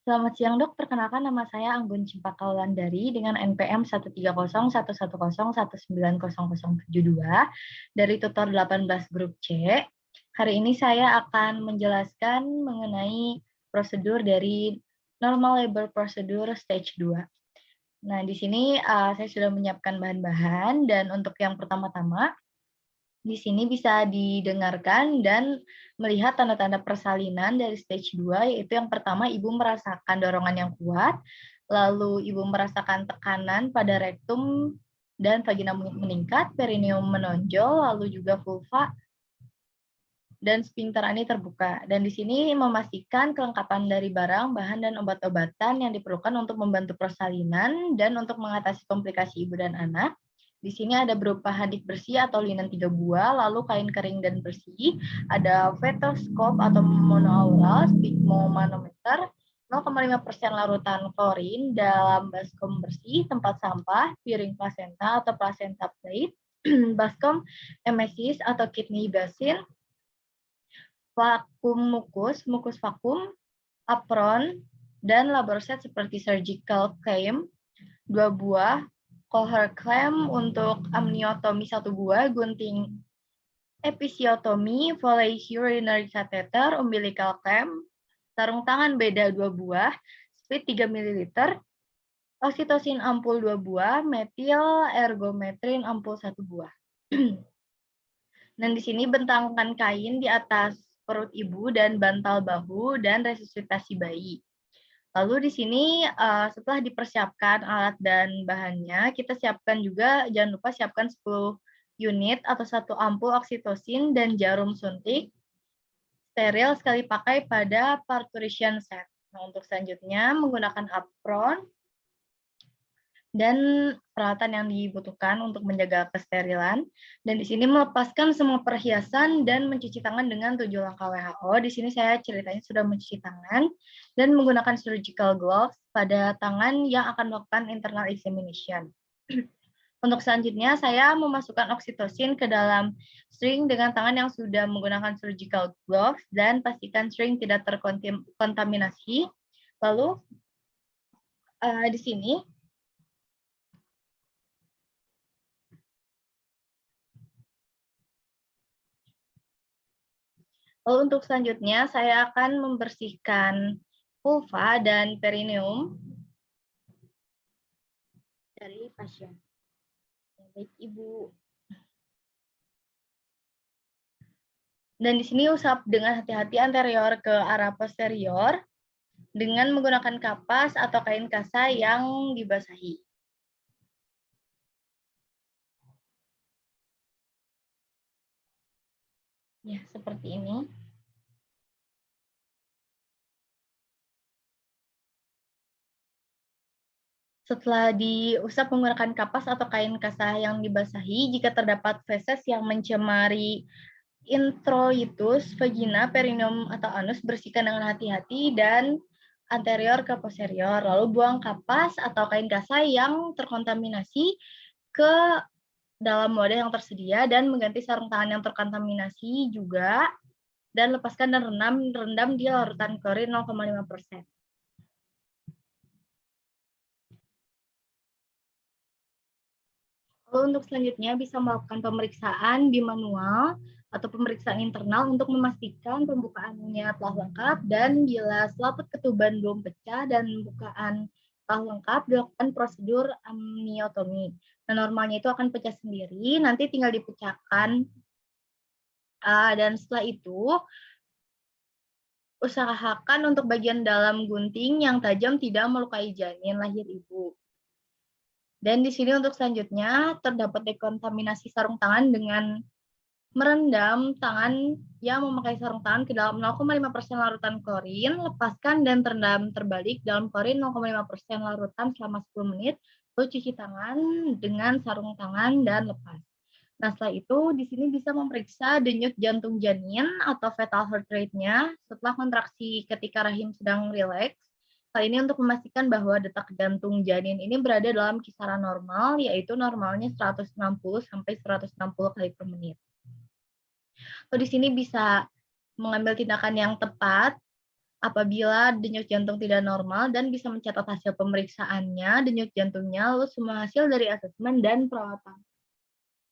Selamat siang dok, perkenalkan nama saya Anggun Cimpaka Wulandari dengan NPM 1301101900072 dari tutor 18 grup C. Hari ini saya akan menjelaskan mengenai prosedur dari Normal Labor Procedure Stage 2. Nah, di sini saya sudah menyiapkan bahan-bahan dan untuk yang pertama-tama di sini bisa didengarkan dan melihat tanda-tanda persalinan dari stage 2, yaitu yang pertama ibu merasakan dorongan yang kuat, lalu ibu merasakan tekanan pada rektum dan vagina meningkat, perineum menonjol, lalu juga vulva dan sphincter ani terbuka. Dan di sini memastikan kelengkapan dari barang, bahan, dan obat-obatan yang diperlukan untuk membantu persalinan dan untuk mengatasi komplikasi ibu dan anak. Di sini ada berupa handuk bersih atau linen 3 buah, lalu kain kering dan bersih, ada stetoskop atau monoaural, stigmomanometer, 0,5% larutan klorin dalam baskom bersih, tempat sampah, piring plasenta atau placenta plate, baskom emesis atau kidney basin, vakum mukus, mukus vakum, apron, dan labor set seperti surgical clamp, 2 buah, Kohler clamp untuk amniotomi 1 buah, gunting episiotomi, Foley urinary catheter, umbilical clamp, sarung tangan beda 2 buah, split 3 ml, oksitosin ampul 2 buah, metil ergometrin ampul 1 buah. Dan di sini bentangkan kain di atas perut ibu dan bantal bahu dan resusitasi bayi. Lalu di sini setelah dipersiapkan alat dan bahannya, kita siapkan juga, jangan lupa siapkan 10 unit atau 1 ampul oksitosin dan jarum suntik steril sekali pakai pada parturition set. Nah, untuk selanjutnya menggunakan apron dan peralatan yang dibutuhkan untuk menjaga kesterilan. Dan di sini melepaskan semua perhiasan dan mencuci tangan dengan 7 langkah WHO. Di sini saya ceritanya sudah mencuci tangan dan menggunakan surgical gloves pada tangan yang akan melakukan internal examination. Untuk selanjutnya, saya memasukkan oksitosin ke dalam string dengan tangan yang sudah menggunakan surgical gloves dan pastikan string tidak terkontaminasi. Lalu di sini lalu untuk selanjutnya, saya akan membersihkan vulva dan perineum dari pasien. Baik, Ibu. Dan di sini usap dengan hati-hati anterior ke arah posterior dengan menggunakan kapas atau kain kasa yang dibasahi. Ya, seperti ini. Setelah diusap menggunakan kapas atau kain kasa yang dibasahi, jika terdapat feses yang mencemari introitus, vagina, perineum, atau anus, bersihkan dengan hati-hati dan anterior ke posterior. Lalu buang kapas atau kain kasa yang terkontaminasi ke dalam wadah yang tersedia dan mengganti sarung tangan yang terkontaminasi juga, dan lepaskan dan rendam di larutan klorin 0,5%. Lalu untuk selanjutnya bisa melakukan pemeriksaan bimanual atau pemeriksaan internal untuk memastikan pembukaannya telah lengkap, dan bila selaput ketuban belum pecah dan pembukaan telah lengkap, dilakukan prosedur amniotomi. Nah, normalnya itu akan pecah sendiri, nanti tinggal dipecahkan, dan setelah itu usahakan untuk bagian dalam gunting yang tajam tidak melukai janin lahir ibu. Dan di sini untuk selanjutnya terdapat dekontaminasi sarung tangan dengan merendam tangan yang memakai sarung tangan ke dalam 0,5% larutan klorin, lepaskan dan terendam terbalik dalam klorin 0,5% larutan selama 10 menit, lalu cuci tangan dengan sarung tangan dan lepas. Nah, setelah itu di sini bisa memeriksa denyut jantung janin atau fetal heart rate-nya setelah kontraksi ketika rahim sedang rileks. Hal ini untuk memastikan bahwa detak jantung janin ini berada dalam kisaran normal, yaitu normalnya 160 sampai 160 kali per menit. Di sini bisa mengambil tindakan yang tepat Apabila denyut jantung tidak normal dan bisa mencatat hasil pemeriksaannya, denyut jantungnya, lalu semua hasil dari asesmen dan perawatan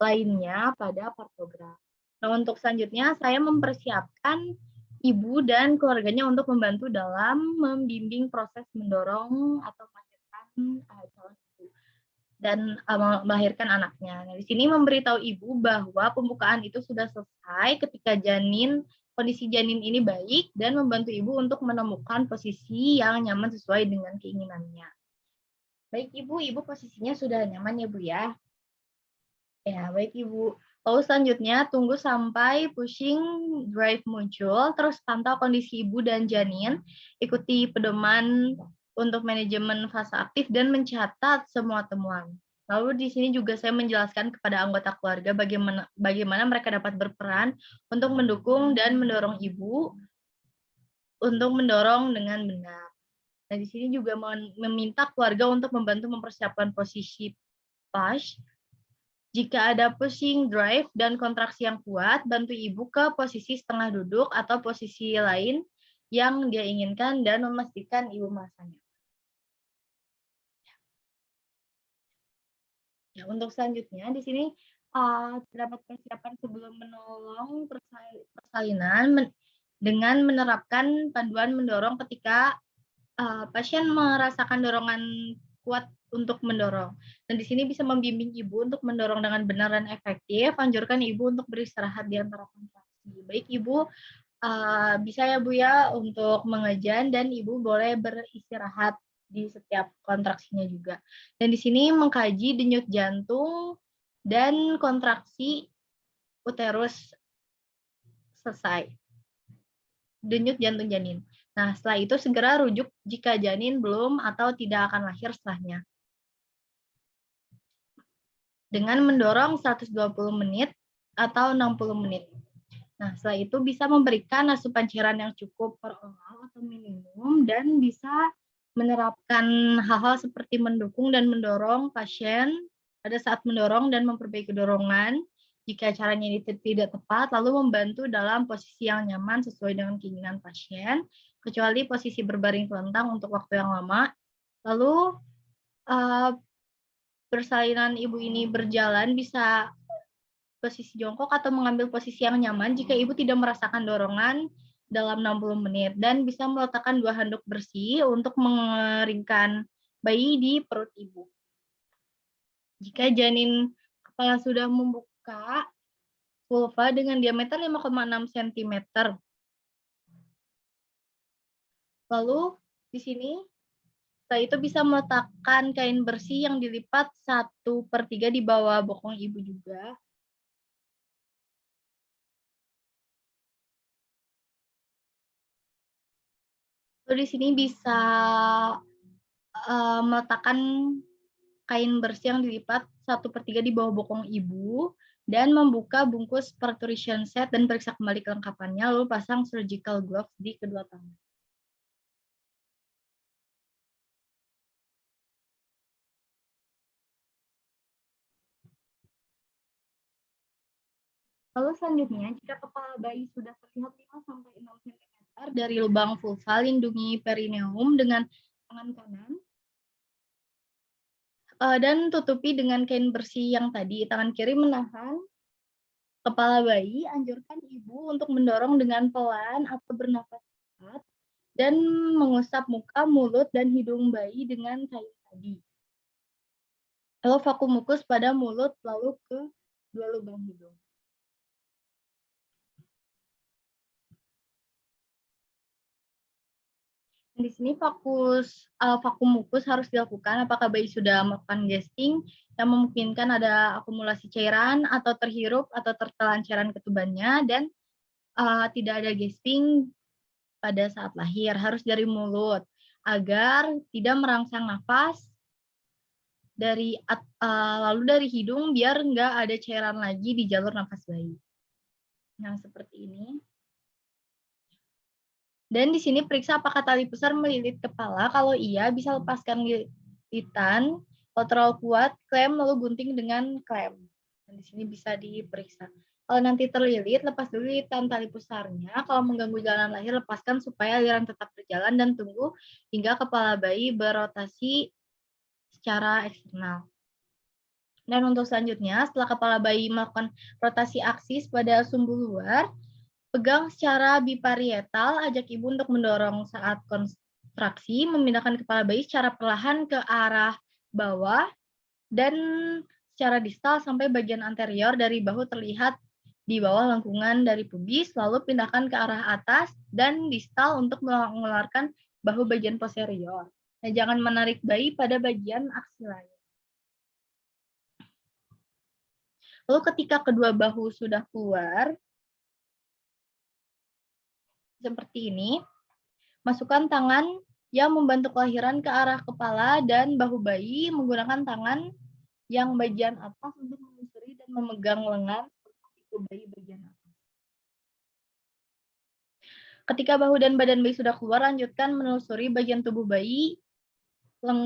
lainnya pada partograf. Nah, untuk selanjutnya saya mempersiapkan ibu dan keluarganya untuk membantu dalam membimbing proses mendorong atau melahirkan calon ibu dan melahirkan anaknya. Nah, di sini memberitahu ibu bahwa pembukaan itu sudah selesai ketika kondisi janin ini baik dan membantu ibu untuk menemukan posisi yang nyaman sesuai dengan keinginannya. Baik ibu posisinya sudah nyaman ya Bu ya? Ya, baik Ibu. Lalu selanjutnya tunggu sampai pushing drive muncul, terus pantau kondisi ibu dan janin, ikuti pedoman untuk manajemen fase aktif dan mencatat semua temuan. Lalu di sini juga saya menjelaskan kepada anggota keluarga bagaimana mereka dapat berperan untuk mendukung dan mendorong ibu untuk mendorong dengan benar. Nah, di sini juga meminta keluarga untuk membantu mempersiapkan posisi push. Jika ada pushing drive dan kontraksi yang kuat, bantu ibu ke posisi setengah duduk atau posisi lain yang dia inginkan dan memastikan ibu merasanya. Ya, untuk selanjutnya di sini terdapat persiapan sebelum menolong persalinan dengan menerapkan panduan mendorong ketika pasien merasakan dorongan kuat untuk mendorong. Dan di sini bisa membimbing ibu untuk mendorong dengan benar dan efektif. Anjurkan ibu untuk beristirahat di antara kontraksi. Baik ibu, bisa ya Bu ya untuk mengejan dan ibu boleh beristirahat di setiap kontraksinya juga. Dan di sini mengkaji denyut jantung dan kontraksi uterus selesai. Denyut jantung janin. Nah, setelah itu segera rujuk jika janin belum atau tidak akan lahir setelahnya. Dengan mendorong 120 menit atau 60 menit. Nah, setelah itu bisa memberikan asupan cairan yang cukup per oral atau minimum dan bisa menerapkan hal-hal seperti mendukung dan mendorong pasien pada saat mendorong dan memperbaiki dorongan jika caranya ini tidak tepat, lalu membantu dalam posisi yang nyaman sesuai dengan keinginan pasien, kecuali posisi berbaring telentang untuk waktu yang lama. Lalu persalinan ibu ini berjalan bisa posisi jongkok atau mengambil posisi yang nyaman jika ibu tidak merasakan dorongan dalam 60 menit dan bisa meletakkan 2 handuk bersih untuk mengeringkan bayi di perut ibu. Jika janin kepala sudah membuka vulva dengan diameter 5,6 cm. Lalu di sini setelah itu bisa meletakkan kain bersih yang dilipat 1/3 di bawah bokong ibu juga. Lalu di sini bisa meletakkan kain bersih yang dilipat 1/3 di bawah bokong ibu dan membuka bungkus parturition set dan periksa kembali kelengkapannya, lalu pasang surgical gloves di kedua tangan. Lalu selanjutnya, jika kepala bayi sudah terlihat 5-6 cm dari lubang vulva, lindungi perineum dengan tangan kanan dan tutupi dengan kain bersih yang tadi. Tangan kiri menahan kepala bayi, anjurkan ibu untuk mendorong dengan pelan atau bernafas cepat dan mengusap muka, mulut, dan hidung bayi dengan kain tadi. Lalu vakum mukus pada mulut, lalu ke 2 lubang hidung. Di sini vakum mukus harus dilakukan apakah bayi sudah melakukan gasping yang memungkinkan ada akumulasi cairan atau terhirup atau tertelan cairan ketubannya dan tidak ada gasping pada saat lahir, harus dari mulut agar tidak merangsang nafas lalu dari hidung biar nggak ada cairan lagi di jalur nafas bayi. Nah, seperti ini. Dan di sini periksa apakah tali pusar melilit kepala. Kalau iya, bisa lepaskan lilitan. Kalau terlalu kuat, klem lalu gunting dengan klem. Dan di sini bisa diperiksa. Kalau nanti terlilit, lepas dulu lilitan tali pusarnya. Kalau mengganggu jalan lahir, lepaskan supaya aliran tetap berjalan dan tunggu hingga kepala bayi berotasi secara eksternal. Dan untuk selanjutnya, setelah kepala bayi melakukan rotasi aksis pada sumbu luar, pegang secara biparietal, ajak ibu untuk mendorong saat kontraksi, memindahkan kepala bayi secara perlahan ke arah bawah, dan secara distal sampai bagian anterior dari bahu terlihat di bawah lengkungan dari pubis, lalu pindahkan ke arah atas dan distal untuk mengeluarkan bahu bagian posterior. Nah, jangan menarik bayi pada bagian aksial. Lalu ketika kedua bahu sudah keluar, seperti ini, masukkan tangan yang membantu kelahiran ke arah kepala dan bahu bayi menggunakan tangan yang bagian atas untuk menyusuri dan memegang lengan siku bayi bagian atas. Ketika bahu dan badan bayi sudah keluar, lanjutkan menelusuri bagian tubuh bayi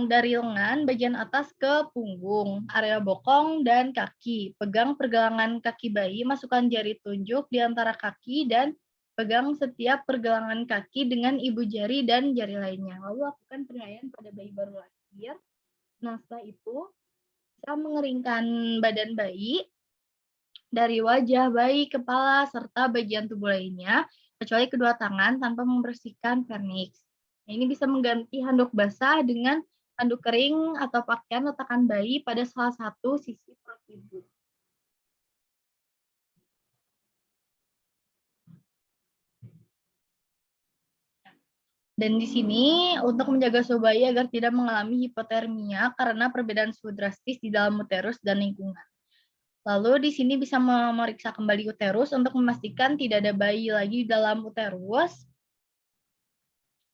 dari lengan bagian atas ke punggung, area bokong, dan kaki. Pegang pergelangan kaki bayi, masukkan jari tunjuk di antara kaki, dan pegang setiap pergelangan kaki dengan ibu jari dan jari lainnya. Lalu lakukan penilaian pada bayi baru lahir. Nah, setelah itu, kita mengeringkan badan bayi dari wajah bayi, kepala, serta bagian tubuh lainnya, kecuali kedua tangan tanpa membersihkan vernix. Ini bisa mengganti handuk basah dengan handuk kering atau pakaian letakkan bayi pada salah satu sisi perut ibu. Dan di sini untuk menjaga suhu bayi agar tidak mengalami hipotermia karena perbedaan suhu drastis di dalam uterus dan lingkungan. Lalu di sini bisa memeriksa kembali uterus untuk memastikan tidak ada bayi lagi dalam uterus.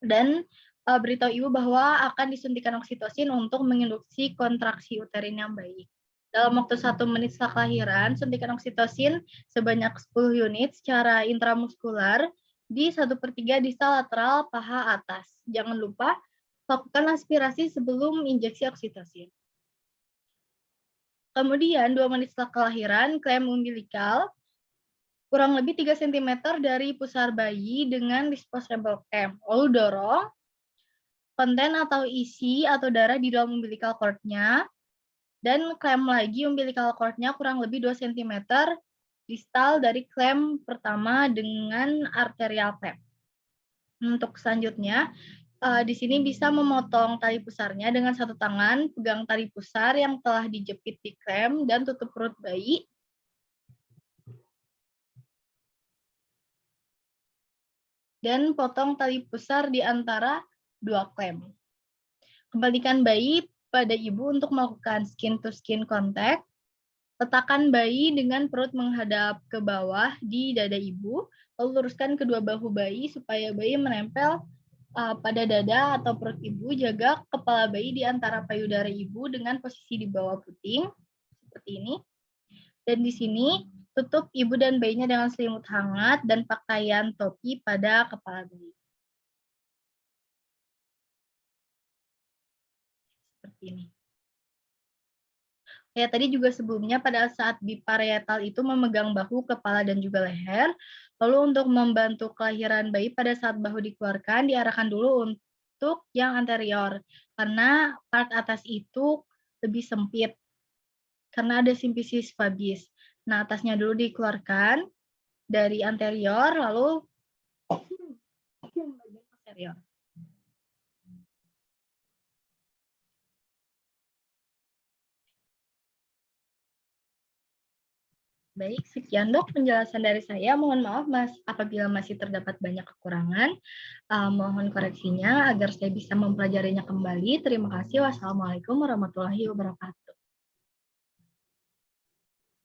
Dan beritahu ibu bahwa akan disuntikan oksitosin untuk menginduksi kontraksi uterin yang baik. Dalam waktu 1 menit setelah kelahiran, suntikan oksitosin sebanyak 10 unit secara intramuskular di 1/3 distal lateral paha atas. Jangan lupa lakukan aspirasi sebelum injeksi oksitosin. Kemudian 2 menit setelah kelahiran, klem umbilikal kurang lebih 3 cm dari pusar bayi dengan disposable clamp. Lalu dorong konten atau isi atau darah di dalam umbilical cord-nya, dan klem lagi umbilical cord-nya kurang lebih 2 cm distal dari klem pertama dengan arterial clamp. Untuk selanjutnya, di sini bisa memotong tali pusarnya dengan satu tangan, pegang tali pusar yang telah dijepit di klem dan tutup perut bayi. Dan potong tali pusar di antara 2 klem. Kembalikan bayi pada ibu untuk melakukan skin to skin contact. Letakkan bayi dengan perut menghadap ke bawah di dada ibu, lalu luruskan kedua bahu bayi supaya bayi menempel pada dada atau perut ibu. Jaga kepala bayi di antara payudara ibu dengan posisi di bawah puting, seperti ini. Dan di sini tutup ibu dan bayinya dengan selimut hangat dan pakaian topi pada kepala bayi. Seperti ini. Ya, tadi juga sebelumnya pada saat biparietal itu memegang bahu, kepala, dan juga leher. Lalu untuk membantu kelahiran bayi pada saat bahu dikeluarkan, diarahkan dulu untuk yang anterior. Karena part atas itu lebih sempit. Karena ada simfisis fabis. Nah, atasnya dulu dikeluarkan dari anterior, lalu bagian posterior. Baik, sekian dok penjelasan dari saya. Mohon maaf Mas apabila masih terdapat banyak kekurangan. Mohon koreksinya agar saya bisa mempelajarinya kembali. Terima kasih. Wassalamualaikum warahmatullahi wabarakatuh.